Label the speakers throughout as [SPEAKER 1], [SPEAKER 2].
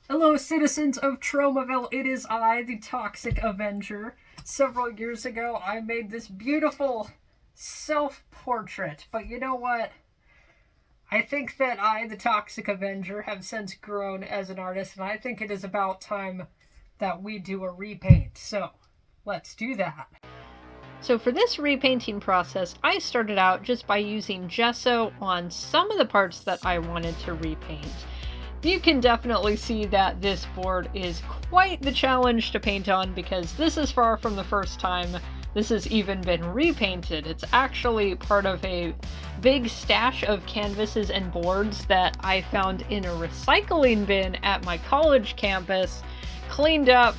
[SPEAKER 1] Hello, citizens of Tromaville. It is I, the Toxic Avenger. Several years ago, I made this beautiful self-portrait. But you know what? I think that I, the Toxic Avenger, have since grown as an artist, and I think it is about time that we do a repaint. So, let's do that. So for this repainting process, I started out just by using gesso on some of the parts that I wanted to repaint. You can definitely see that this board is quite the challenge to paint on because this is far from the first time this has even been repainted. It's actually part of a big stash of canvases and boards that I found in a recycling bin at my college campus, cleaned up,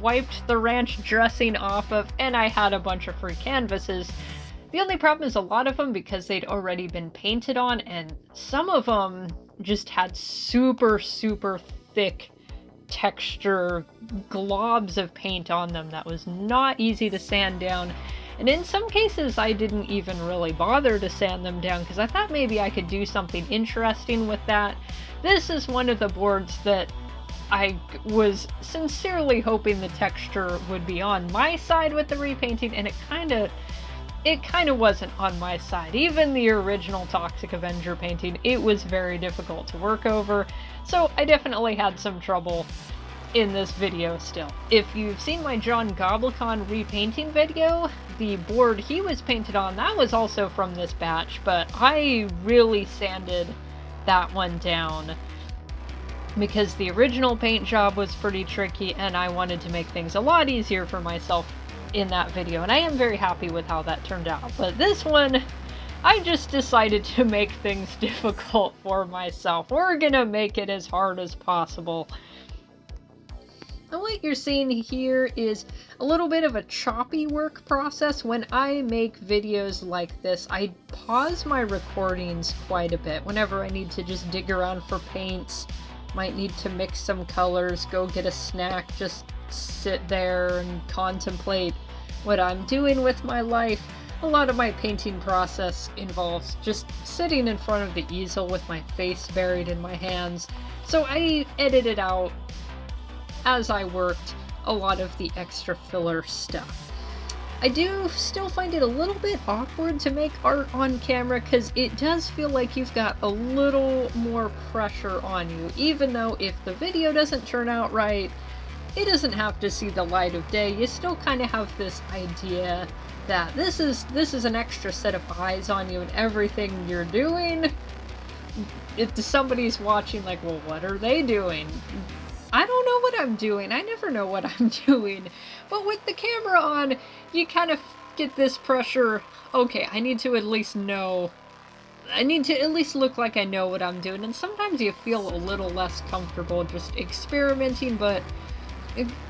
[SPEAKER 1] wiped the ranch dressing off of, and I had a bunch of free canvases. The only problem is a lot of them, because they'd already been painted on, and some of them just had super thick texture globs of paint on them that was not easy to sand down. And in some cases I didn't even really bother to sand them down because I thought maybe I could do something interesting with that. This is one of the boards that I was sincerely hoping the texture would be on my side with the repainting, and it kind of wasn't on my side. Even the original Toxic Avenger painting, it was very difficult to work over, so I definitely had some trouble in this video still. If you've seen my John Goblicon repainting video, the board he was painted on, that was also from this batch, but I really sanded that one down because the original paint job was pretty tricky and I wanted to make things a lot easier for myself in that video, and I am very happy with how that turned out. But this one, I just decided to make things difficult for myself. We're gonna make it as hard as possible. And what you're seeing here is a little bit of a choppy work process. When I make videos like this, I pause my recordings quite a bit whenever I need to just dig around for paints, might need to mix some colors, go get a snack, just sit there and contemplate what I'm doing with my life. A lot of my painting process involves just sitting in front of the easel with my face buried in my hands, so I edited out, as I worked, a lot of the extra filler stuff. I do still find it a little bit awkward to make art on camera because it does feel like you've got a little more pressure on you, even though if the video doesn't turn out right, it doesn't have to see the light of day. You still kind of have this idea that this is an extra set of eyes on you and everything you're doing. If somebody's watching, like, well, what are they doing? I don't know what I'm doing. I never know what I'm doing. But with the camera on, you kind of get this pressure. Okay, I need to at least know. I need to at least look like I know what I'm doing. And sometimes you feel a little less comfortable just experimenting, but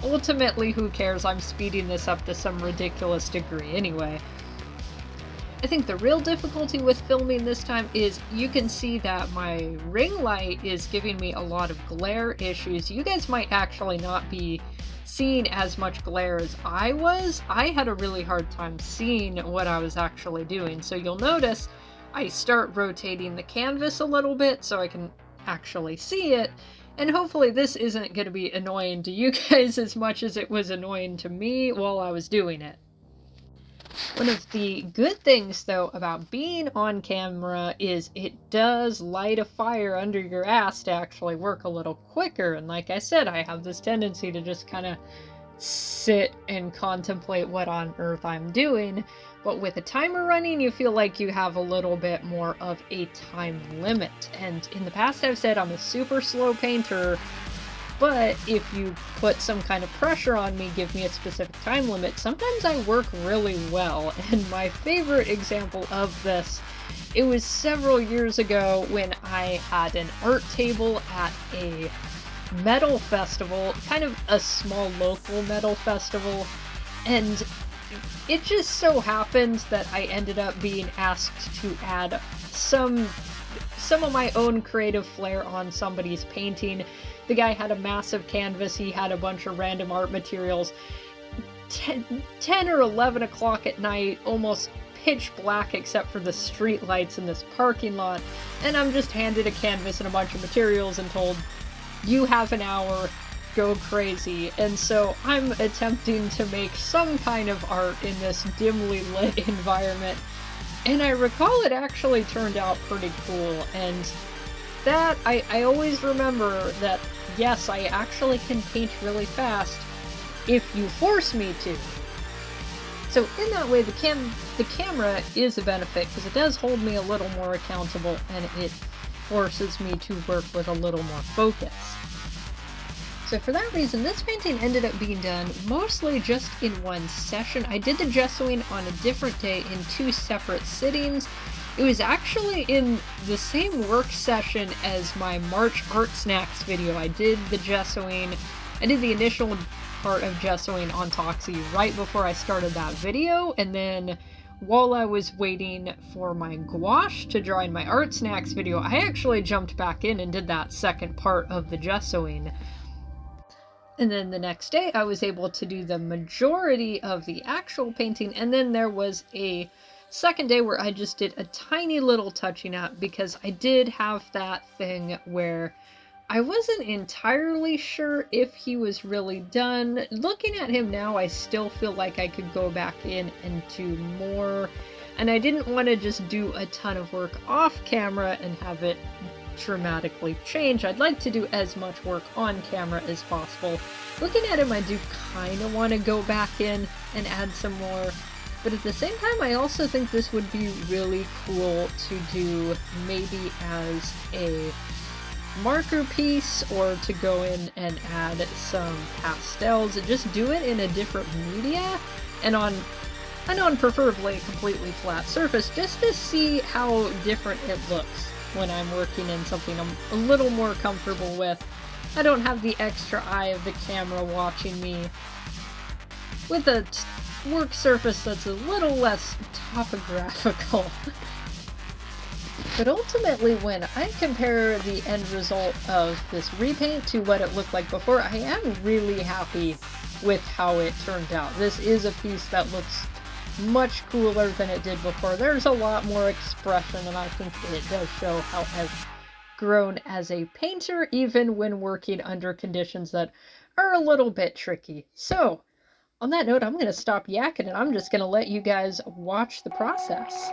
[SPEAKER 1] ultimately, who cares? I'm speeding this up to some ridiculous degree anyway. I think the real difficulty with filming this time is you can see that my ring light is giving me a lot of glare issues. You guys might actually not be seeing as much glare as I was. I had a really hard time seeing what I was actually doing. So you'll notice I start rotating the canvas a little bit so I can actually see it. And hopefully this isn't going to be annoying to you guys as much as it was annoying to me while I was doing it. One of the good things, though, about being on camera is it does light a fire under your ass to actually work a little quicker. And like I said, I have this tendency to just kind of sit and contemplate what on earth I'm doing. But with a timer running, you feel like you have a little bit more of a time limit. And in the past, I've said I'm a super slow painter, but if you put some kind of pressure on me, give me a specific time limit, sometimes I work really well. And my favorite example of this, it was several years ago when I had an art table at a metal festival, kind of a small local metal festival, and it just so happened that I ended up being asked to add some of my own creative flair on somebody's painting. The guy had a massive canvas, he had a bunch of random art materials. 10 or 11 o'clock at night, almost pitch black except for the street lights in this parking lot, and I'm just handed a canvas and a bunch of materials and told, you have an hour, go crazy. And so I'm attempting to make some kind of art in this dimly lit environment. And I recall it actually turned out pretty cool. And that, I always remember that, yes, I actually can paint really fast if you force me to. So in that way, the camera is a benefit, because it does hold me a little more accountable, and it forces me to work with a little more focus. So for that reason, this painting ended up being done mostly just in one session. I did the gessoing on a different day in 2 separate sittings. It was actually in the same work session as my March Art Snacks video. I did the gessoing, I did the initial part of gessoing on Toxie right before I started that video, and then while I was waiting for my gouache to dry in my Art Snacks video, I actually jumped back in and did that second part of the gessoing. And then the next day I was able to do the majority of the actual painting, and then there was a second day where I just did a tiny little touching up, because I did have that thing where I wasn't entirely sure if he was really done. Looking at him now, I still feel like I could go back in and do more, and I didn't want to just do a ton of work off camera and have it dramatically change. I'd like to do as much work on camera as possible. Looking at him, I do kind of want to go back in and add some more, but at the same time, I also think this would be really cool to do maybe as a marker piece, or to go in and add some pastels and just do it in a different media and on preferably a completely flat surface, just to see how different it looks when I'm working in something I'm a little more comfortable with. I don't have the extra eye of the camera watching me with a work surface that's a little less topographical. But ultimately, when I compare the end result of this repaint to what it looked like before, I am really happy with how it turned out. This is a piece that looks much cooler than it did before. There's a lot more expression, and I think it does show how I've grown as a painter, even when working under conditions that are a little bit tricky. So, on that note, I'm going to stop yakking, and I'm just going to let you guys watch the process.